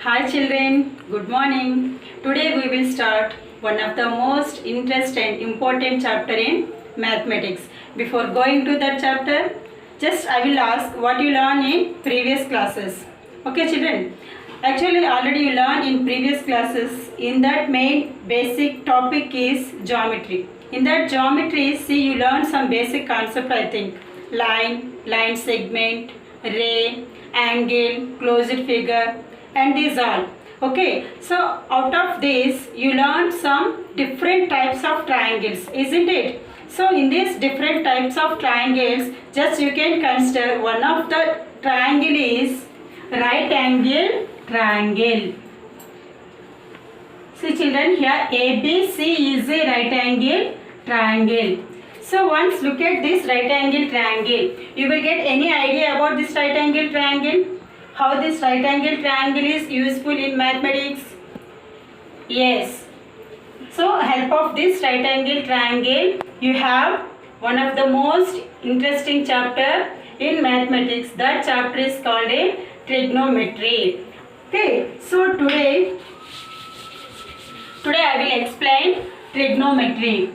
Hi children, good morning. Today we will start one of the most interesting and important chapter in mathematics. Before going to that chapter, just I will ask what you learned in previous classes. Okay children, actually already you learned in previous classes. In that main basic topic is geometry. In that geometry, see you learn some basic concept I think. Line segment, ray, angle, closed figure and these all. Okay, so out of this you learn some different types of triangles, isn't it? So in these different types of triangles, just you can consider one of the triangle is right angle triangle. See children, here ABC is a right angle triangle. So once look at this right angle triangle, you will get any idea about this right angle triangle? How this right angle triangle is useful in mathematics? Yes. So help of this right angle triangle, you have one of the most interesting chapter in mathematics. That chapter is called a trigonometry. Okay. So today I will explain trigonometry.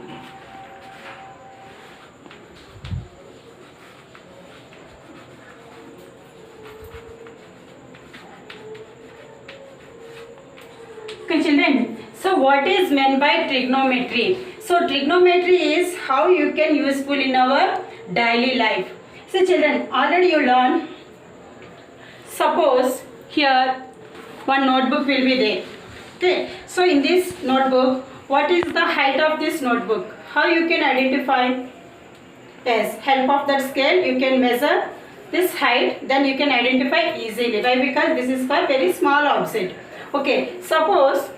Okay children, so what is meant by trigonometry? So trigonometry is how you can useful in our daily life. So children, already you learn. Suppose here one notebook will be there. Okay, so in this notebook, what is the height of this notebook? How you can identify? Yes, help of that scale you can measure this height, then you can identify easily. Why? Because this is for very small object. Okay, suppose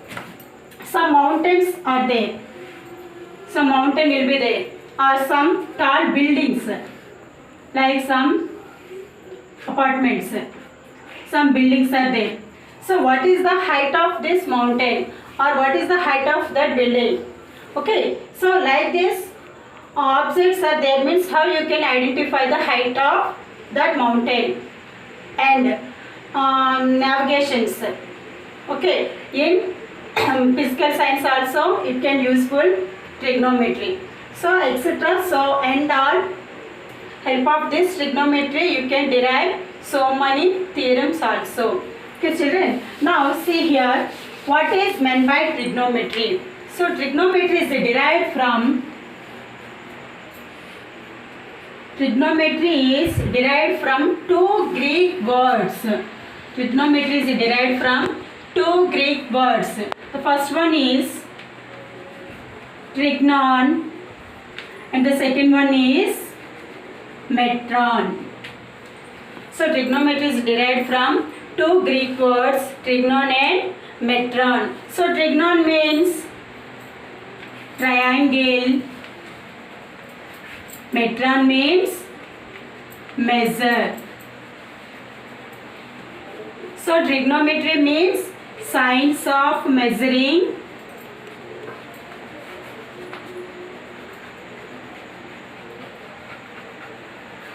some mountains are there. Some mountain will be there, or some tall buildings, like some apartments. Some buildings are there. So what is the height of this mountain, or what is the height of that building? Okay, so like this objects are there, means how you can identify the height of that mountain. And navigations. Okay, in physical science also it can useful trigonometry. So etc. So and all help of this trigonometry you can derive so many theorems also. Okay children, now see here what is meant by trigonometry. So trigonometry is derived from two Greek words. Trigonometry is derived from two Greek words. The first one is trignon and the second one is metron. So trigonometry is derived from two Greek words, trignon and metron. So trignon means triangle, metron means measure. So trigonometry means science of measuring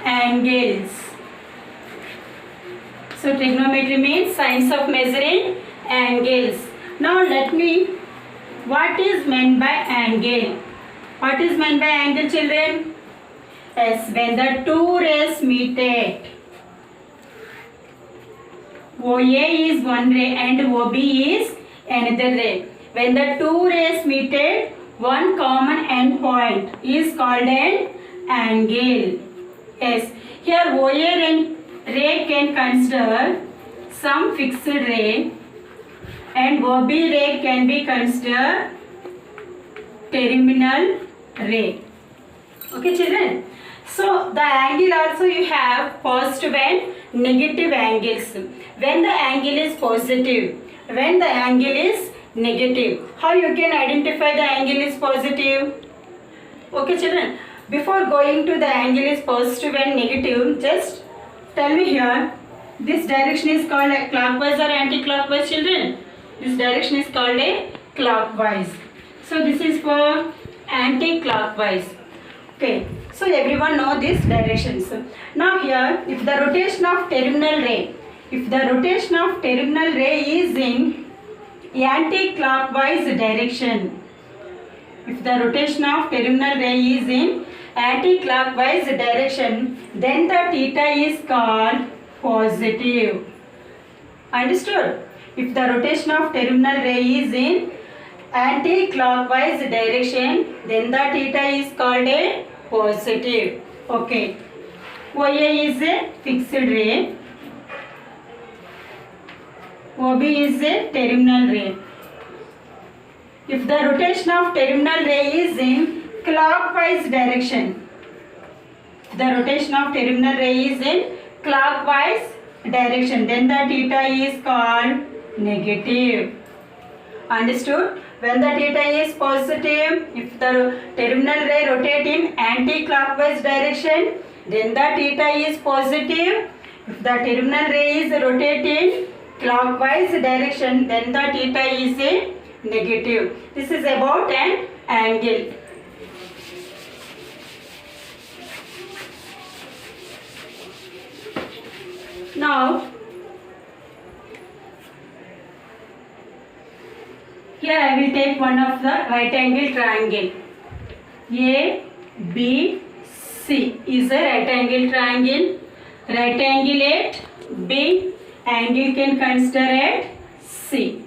angles. So trigonometry means science of measuring angles. Now what is meant by angle? What is meant by angle children? Yes, when the two rays meet at OA is one ray and OB is another ray. When the two rays meet at one common end point is called an angle. Yes, here OA ray can consider some fixed ray and OB ray can be considered terminal ray. Okay children. So the angle also you have positive and negative angles. When the angle is positive, when the angle is negative, how you can identify the angle is positive? Okay children, before going to the angle is positive and negative, just tell me here, this direction is called a clockwise or anti-clockwise children? This direction is called a clockwise. So this is for anti-clockwise. Okay, so everyone know these directions. Now here, if the rotation of terminal ray If the rotation of terminal ray is in anti-clockwise direction, if the rotation of terminal ray is in anti-clockwise direction, then the theta is called positive. Understood? If the rotation of terminal ray is in anti-clockwise direction, then the theta is called a positive. Okay. OA is a fixed ray. OB is a terminal ray. If the rotation of terminal ray is in clockwise direction, the rotation of terminal ray is in clockwise direction, then the theta is called negative. Understood? When the theta is positive, if the terminal ray rotates in anti-clockwise direction, then the theta is positive. If the terminal ray is rotating clockwise direction, then the theta is a negative. This is about an angle. Now, here I will take one of the right angle triangle. A, B, C is a right angle triangle. Right angle at B, angle can consider at C.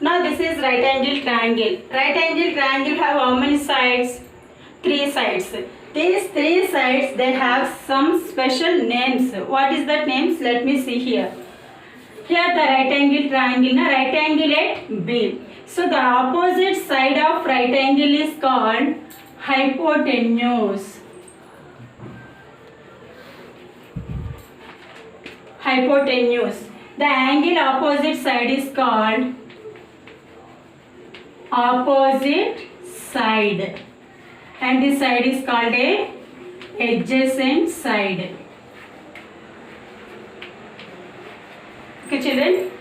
Now this is right angle triangle. Right angle triangle have how many sides? 3 sides. These 3 sides, they have some special names. What is that names? Let me see here. Here the right angle triangle, right angle at B. So the opposite side of right angle is called hypotenuse. Hypotenuse. The angle opposite side is called opposite side, and this side is called a adjacent side. Okay children,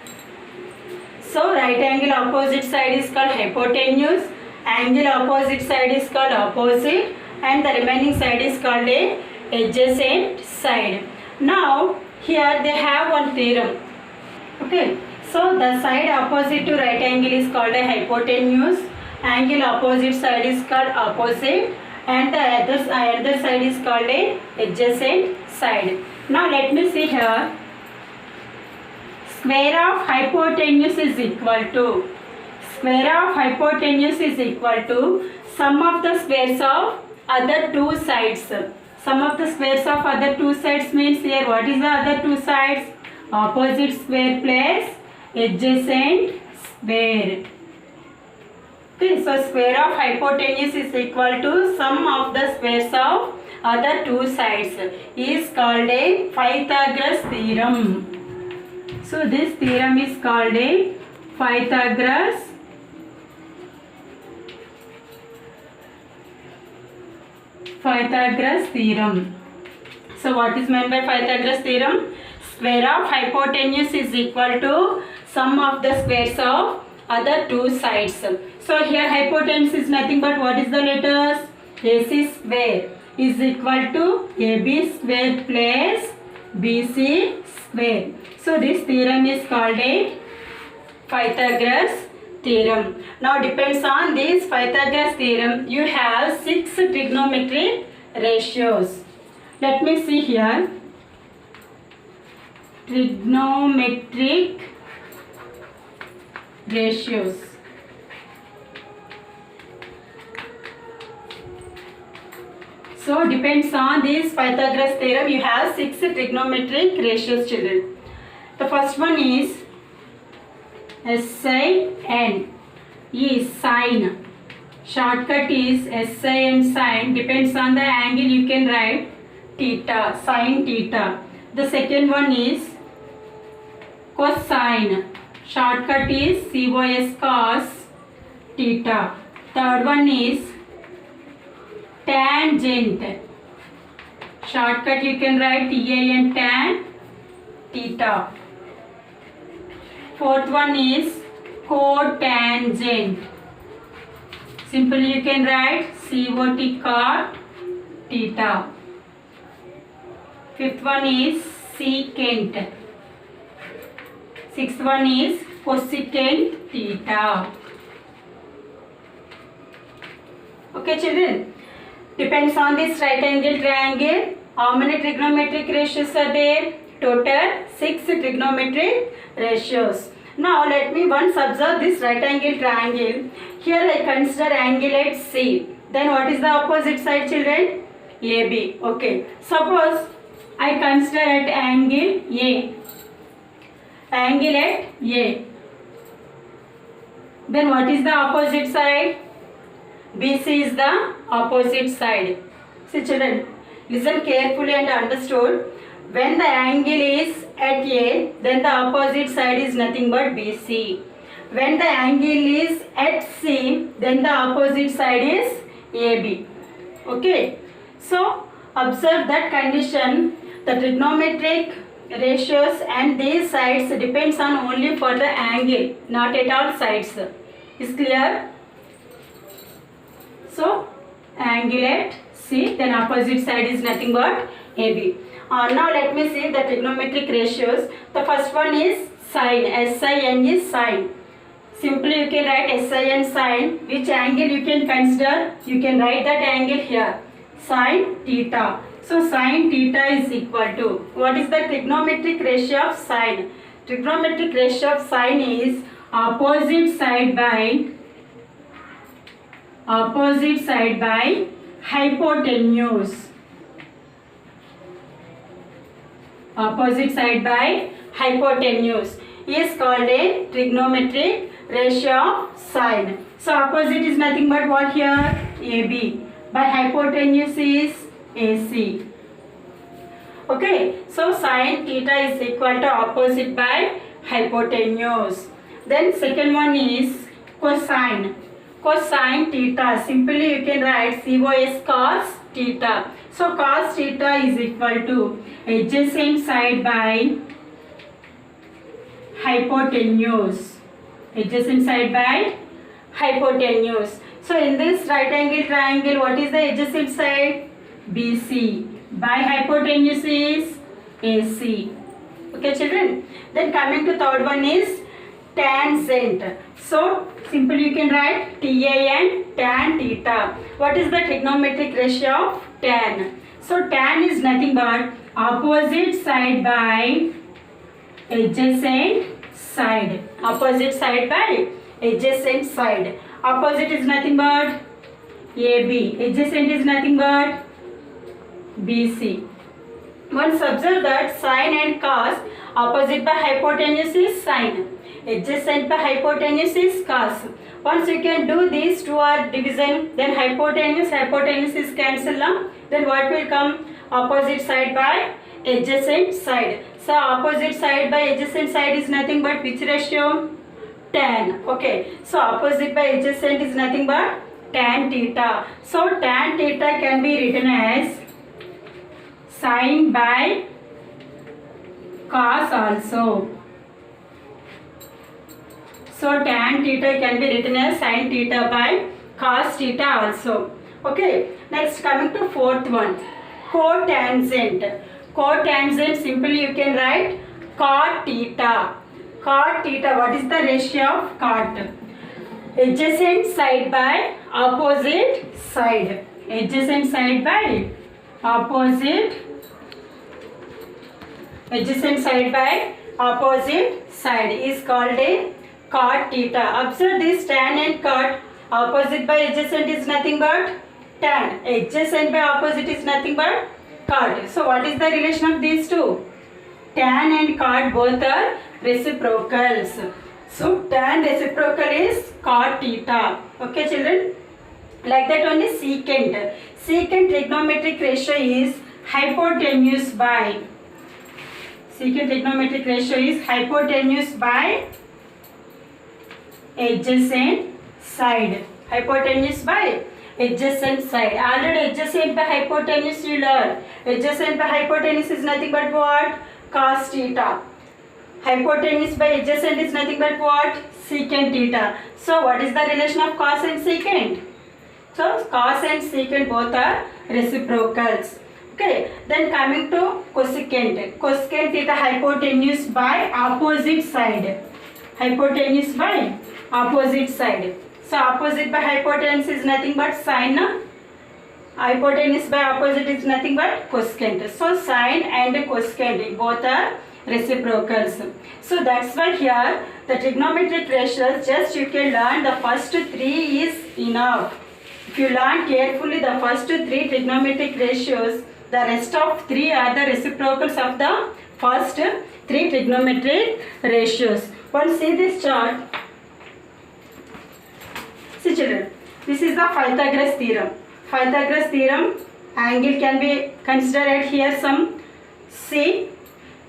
so right angle opposite side is called hypotenuse, angle opposite side is called opposite, and the remaining side is called a adjacent side. Now here they have one theorem. Okay, so the side opposite to right angle is called a hypotenuse, angle opposite side is called opposite, and the other side is called a adjacent side. Now let me see here. Square of hypotenuse is equal to sum of the squares of other 2 sides. Sum of the squares of other 2 sides means here what is the other 2 sides? Opposite square plus adjacent square. Okay, so square of hypotenuse is equal to sum of the squares of other 2 sides is called a Pythagoras theorem. So this theorem is called a Pythagoras theorem. So what is meant by Pythagoras theorem? Square of hypotenuse is equal to sum of the squares of other 2 sides. So here hypotenuse is nothing but what is the letters? AC square is equal to AB square plus BC square. So this theorem is called a Pythagoras theorem. Now depends on this Pythagoras theorem, you have 6 trigonometric ratios. Let me see here. Trigonometric ratios. So depends on this Pythagoras theorem, you have 6 trigonometric ratios children. The first one is SIN is sine. Shortcut is SIN sine. Depends on the angle you can write theta, sine theta. The second one is cosine. Shortcut is COS cos theta. Third one is tangent. Shortcut you can write TAN tan theta. Fourth one is cotangent. Simply you can write COT cot theta. Fifth one is secant. Sixth one is cosecant theta. Okay children, depends on this right angle triangle. How many trigonometric ratios are there? Total 6 trigonometric ratios. Now let me once observe this right angle triangle. Here I consider angle at C. Then what is the opposite side children? AB. Okay. Suppose I consider at angle A. Angle at A. Then what is the opposite side? BC is the opposite side. See children, listen carefully and understood. When the angle is at A, then the opposite side is nothing but BC. When the angle is at C, then the opposite side is AB. Okay. So observe that condition. The trigonometric ratios and these sides depends on only for the angle, not at all sides. Is clear? So angle at C, then opposite side is nothing but AB. Now let me see the trigonometric ratios. The first one is sine. SIN is sine. Simply you can write SIN sine. Which angle you can consider? You can write that angle here. Sine theta. So sine theta is equal to, what is the trigonometric ratio of sine? Trigonometric ratio of sine is opposite side by hypotenuse. Opposite side by hypotenuse is called a trigonometric ratio of sine. So opposite is nothing but what here? AB. By hypotenuse is AC. Okay. So sine theta is equal to opposite by hypotenuse. Then second one is cosine. Cosine theta. Simply you can write COS cos theta. So cos theta is equal to adjacent side by hypotenuse. Adjacent side by hypotenuse. So in this right angle triangle, what is the adjacent side? BC. By hypotenuse is AC. Okay children. Then coming to third one is tangent. So simply you can write TAN, tan theta. What is the trigonometric ratio of tan? So tan is nothing but opposite side by adjacent side. Opposite side by adjacent side. Opposite is nothing but AB. Adjacent is nothing but BC. Once observe that sine and cos, opposite by hypotenuse is sine. Adjacent by hypotenuse is cos. Once you can do these two are division, then hypotenuse is cancelled. Then what will come? Opposite side by adjacent side. So opposite side by adjacent side is nothing but which ratio? Tan. Okay. So opposite by adjacent is nothing but tan theta. So tan theta can be written as sine by cos also. So tan theta can be written as sine theta by cos theta also. Okay. Next coming to fourth one. Cotangent. Cotangent simply you can write cot theta. Cot theta. What is the ratio of cot? Adjacent side by opposite side. Adjacent side by opposite. Adjacent side by opposite side is called a cot theta. Observe this tan and cot. Opposite by adjacent is nothing but tan. Adjacent by opposite is nothing but cot. So what is the relation of these two? Tan and cot both are reciprocals. So tan reciprocal is cot theta. Okay children. Like that only secant. Secant trigonometric ratio is hypotenuse by. Secant trigonometric ratio is hypotenuse by adjacent side. Hypotenuse by adjacent side. Already adjacent by hypotenuse you learn. Adjacent by hypotenuse is nothing but what? Cos theta. Hypotenuse by adjacent is nothing but what? Secant theta. So what is the relation of cos and secant? So cos and secant both are reciprocals. Okay, then coming to cosecant. Cosecant is the hypotenuse by opposite side. Hypotenuse by opposite side. So opposite by hypotenuse is nothing but sine. Hypotenuse by opposite is nothing but cosecant. So sine and cosecant both are reciprocals. So that's why here the trigonometric ratios, just you can learn the first three is enough. If you learn carefully the first three trigonometric ratios, the rest of three are the reciprocals of the first three trigonometric ratios. Once see this chart. See children, this is the Pythagoras theorem. Pythagoras theorem, angle can be considered here some C,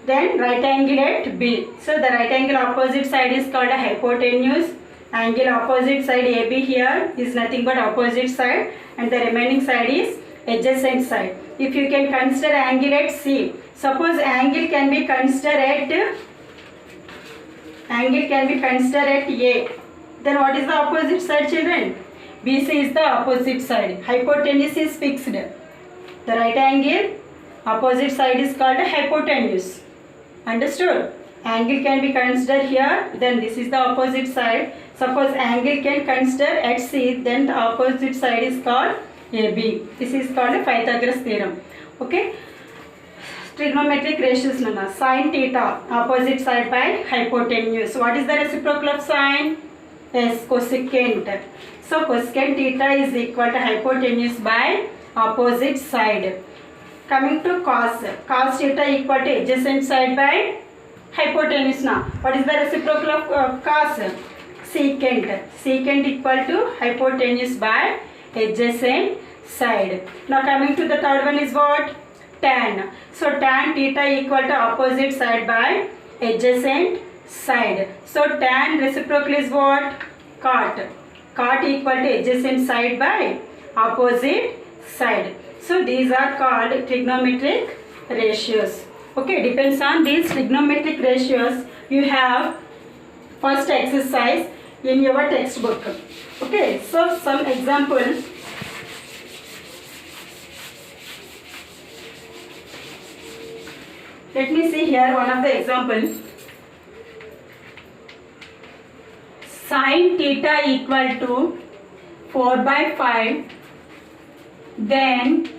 then right angle at B. So the right angle opposite side is called a hypotenuse. Angle opposite side AB here is nothing but opposite side, and the remaining side is adjacent side. If you can consider angle at C, suppose angle can be considered at A, then what is the opposite side, children? BC is the opposite side. Hypotenuse is fixed. The right angle opposite side is called a hypotenuse. Understood? Angle can be considered here, then this is the opposite side. Suppose angle can consider at C, then the opposite side is called AB. This is called a Pythagoras theorem. Okay? Trigonometric ratios nana. Sine theta, opposite side by hypotenuse. What is the reciprocal of sine? Yes, cosecant. So cosecant theta is equal to hypotenuse by opposite side. Coming to cos. Cos theta equal to adjacent side by hypotenuse. Now, what is the reciprocal of cos? Secant. Secant equal to hypotenuse by adjacent side. Now coming to the third one is what? Tan. So tan theta equal to opposite side by adjacent side. So tan reciprocal is what? Cot. Cot equal to adjacent side by opposite side. So these are called trigonometric ratios. Okay, depends on these trigonometric ratios you have first exercise in your textbook. Okay, so some examples. Let me see here one of the examples. Sin theta equal to 4 by 5. Then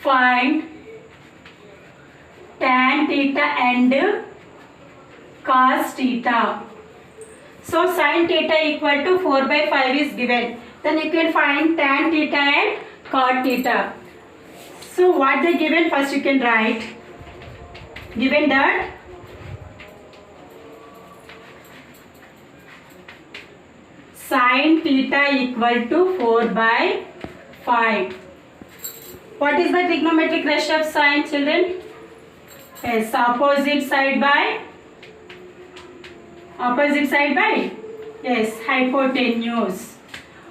find tan theta and cos theta. So sin theta equal to 4 by 5 is given. Then you can find tan theta and cot theta. So what they given, first you can write. Given that sin theta equal to 4 by 5. What is the trigonometric ratio of sine, children? Yes, opposite side by yes, hypotenuse.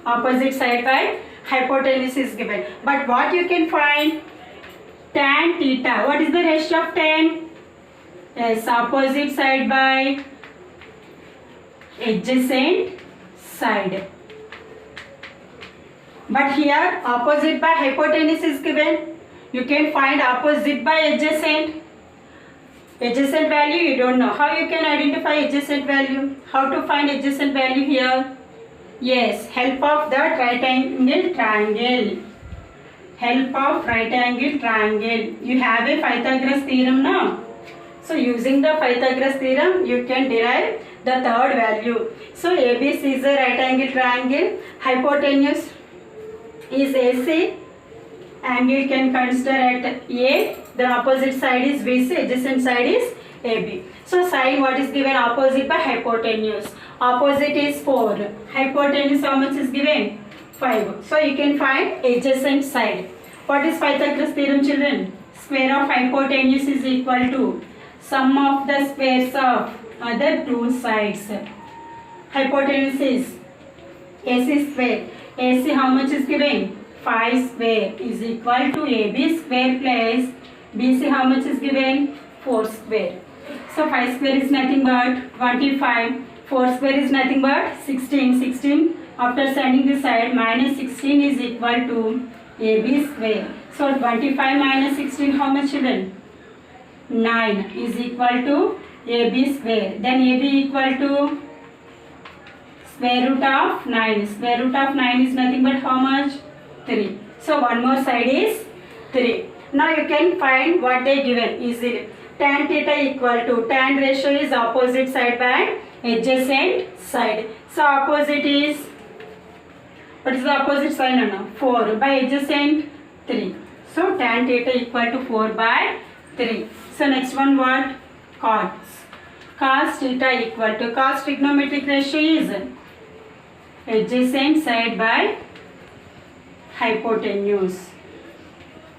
Opposite side by hypotenuse is given. But what you can find? Tan theta. What is the ratio of tan? Yes, opposite side by adjacent side. But here opposite by hypotenuse is given. You can find opposite by adjacent. Adjacent value you don't know. How you can identify adjacent value? How to find adjacent value here? Yes, help of that right angle triangle. Help of right angle triangle. You have a Pythagoras theorem now. So using the Pythagoras theorem you can derive the third value. So ABC is a right angle triangle. Hypotenuse is AC. Angle can consider at A. The opposite side is BC. Adjacent side is AB. So sine what is given? Opposite by hypotenuse. Opposite is 4. Hypotenuse how much is given? 5. So you can find adjacent side. What is Pythagoras theorem, children? Square of hypotenuse is equal to sum of the squares of other two sides. Hypotenuse is AC square. AC how much is given? 5 square is equal to AB square plus BC how much is given? 4 square. So 5 square is nothing but 25. 4 square is nothing but 16. 16 after sending this side minus 16 is equal to AB square. So 25 minus 16, how much children? 9 is equal to AB square. Then AB equal to square root of 9. Square root of 9 is nothing but how much? 3. So one more side is 3. Now you can find what they given easily. Tan theta equal to, tan ratio is opposite side by adjacent side. So opposite is, what is the opposite side? No, 4 by adjacent 3. So tan theta equal to 4 by 3. So next one what? Cos. Cos theta equal to, cos trigonometric ratio is adjacent side by hypotenuse.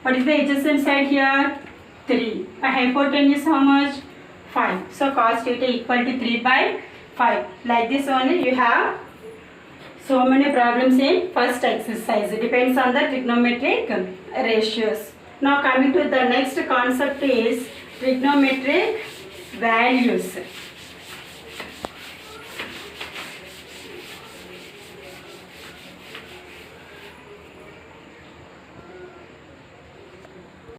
What is the adjacent side here? 3. By hypotenuse how much? 5. So cos theta equal to 3 by 5. Like this only you have so many problems in first exercise. It depends on the trigonometric ratios. Now coming to the next concept is trigonometric values.